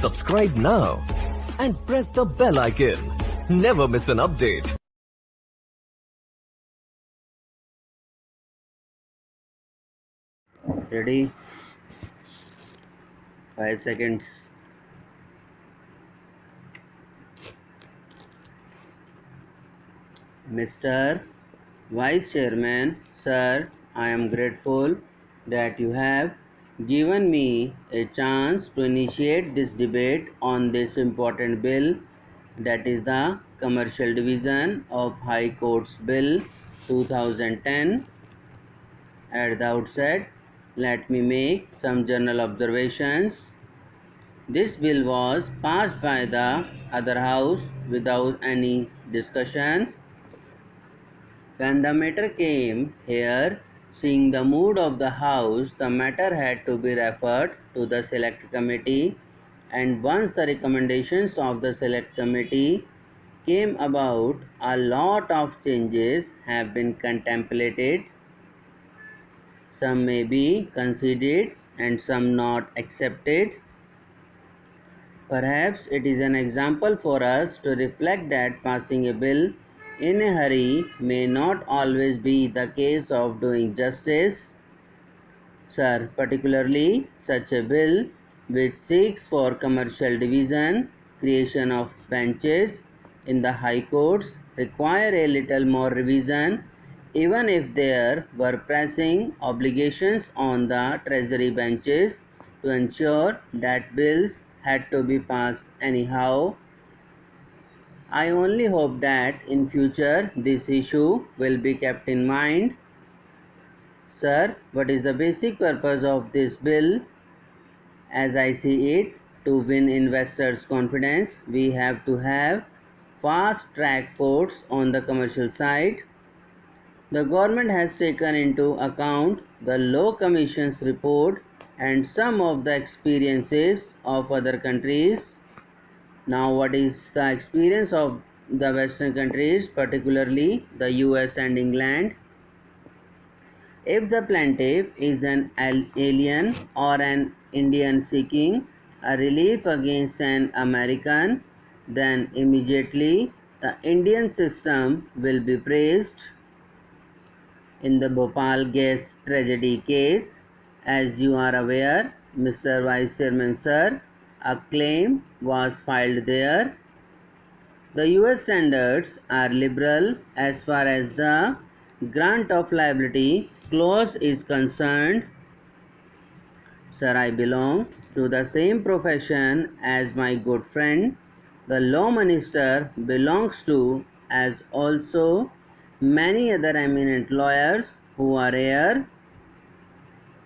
Subscribe now and press the bell icon. Never miss an update. Ready? 5 seconds. Mr. Vice Chairman, sir, I am grateful that you have given me a chance to initiate this debate on this important bill, that is the Commercial Division of High Courts Bill 2010. At the outset, let me make some general observations. This bill was passed by the other house without any discussion. When the matter came here, seeing the mood of the house, the matter had to be referred to the select committee, and once the recommendations of the select committee came about, a lot of changes have been contemplated. Some may be conceded and some not accepted. Perhaps it is an example for us to reflect that passing a bill in a hurry may not always be the case of doing justice. Sir, particularly such a bill which seeks for commercial division, creation of benches in the high courts, require a little more revision, even if there were pressing obligations on the treasury benches to ensure that bills had to be passed anyhow. I only hope that in future this issue will be kept in mind. Sir, what is the basic purpose of this bill? As I see it, to win investors' confidence, we have to have fast-track courts on the commercial side. The government has taken into account the Law Commission's report and some of the experiences of other countries. Now, what is the experience of the Western countries, particularly the US and England? If the plaintiff is an alien or an Indian seeking a relief against an American, then immediately the Indian system will be praised. In the Bhopal gas tragedy case, as you are aware, Mr. Vice Chairman Sir, a claim was filed there. The US standards are liberal as far as the grant of liability clause is concerned. Sir, I belong to the same profession as my good friend, the law minister, belongs to, as also many other eminent lawyers who are here.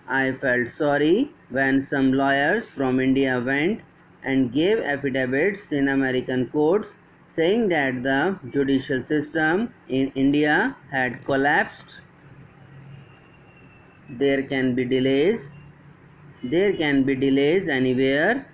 I felt sorry when some lawyers from India went and gave affidavits in American courts saying that the judicial system in India had collapsed. There can be delays anywhere.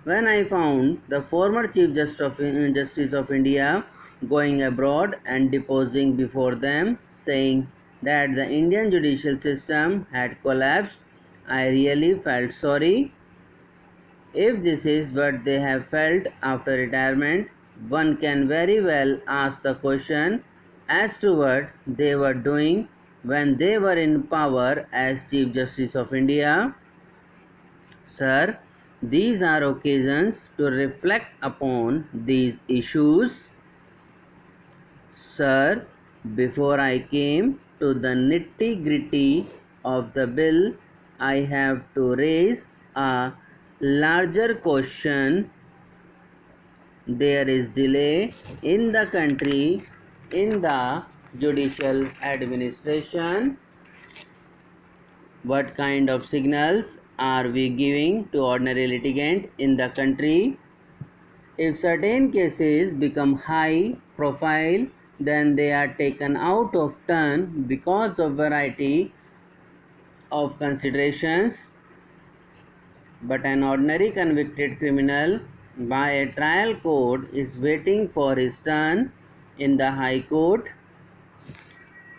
When I found the former Chief Justice of India going abroad and deposing before them, saying that the Indian judicial system had collapsed, I really felt sorry. If this is what they have felt after retirement, one can very well ask the question as to what they were doing when they were in power as Chief Justice of India. Sir, these are occasions to reflect upon these issues. Sir, before I came to the nitty-gritty of the bill, I have to raise a larger question. There is delay in the country in the judicial administration. What kind of signals are we giving to ordinary litigant in the country? If certain cases become high profile, then they are taken out of turn because of variety of considerations. But an ordinary convicted criminal by a trial court is waiting for his turn in the High Court.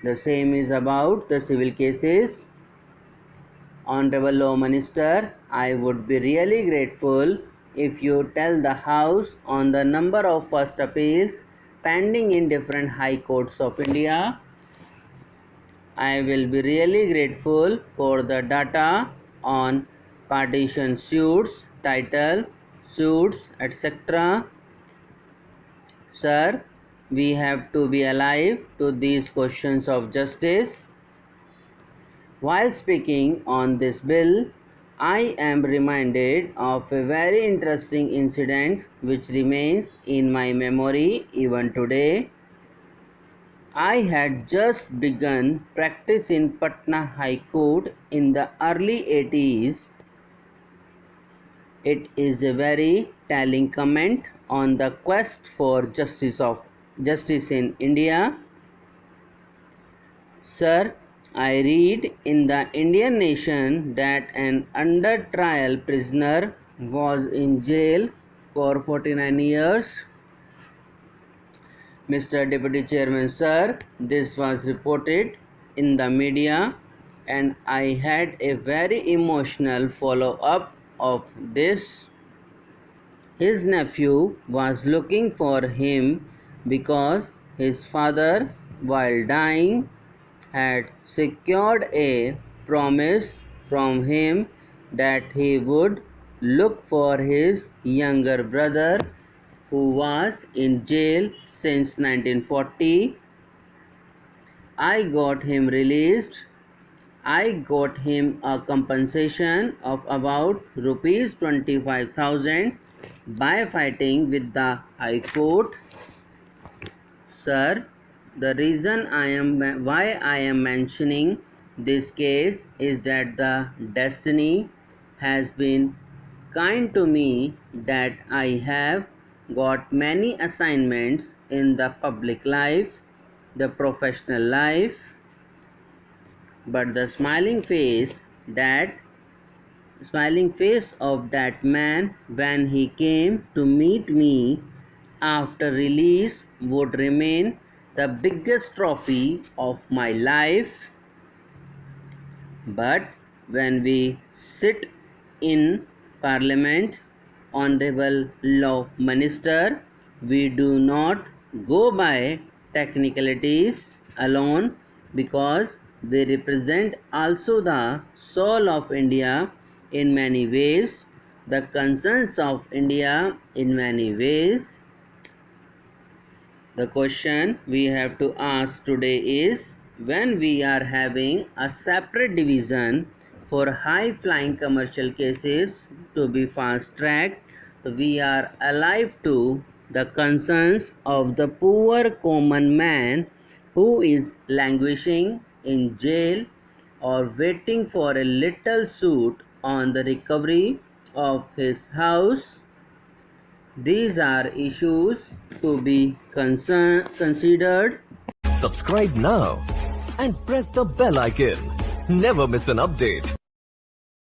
The same is about the civil cases. Honorable Law Minister, I would be really grateful if you tell the House on the number of first appeals pending in different high courts of India. I will be really grateful for the data on partition suits, title, suits, etc. Sir, we have to be alive to these questions of justice. While speaking on this bill, I am reminded of a very interesting incident which remains in my memory even today. I had just begun practice in Patna High Court in the early 80s. It is a very telling comment on the quest for justice in India. Sir, I read in the Indian Nation that an under trial prisoner was in jail for 49 years. Mr. Deputy Chairman, sir, this was reported in the media and I had a very emotional follow-up of this. His nephew was looking for him because his father, while dying, had secured a promise from him that he would look for his younger brother who was in jail since 1940. I got him released. I got him a compensation of about rupees 25,000 by fighting with the High Court. Sir, the reason why I am mentioning this case is that the destiny has been kind to me that I have got many assignments in the public life, the professional life, but the smiling face of that man when he came to meet me after release would remain the biggest trophy of my life. But when we sit in Parliament, Honorable Law Minister, we do not go by technicalities alone because we represent also the soul of India in many ways, the concerns of India in many ways. The question we have to ask today is, when we are having a separate division for high flying commercial cases to be fast tracked, we are alive to the concerns of the poor common man who is languishing in jail or waiting for a little suit on the recovery of his house. These are issues to be considered. Subscribe now and press the bell icon. Never miss an update.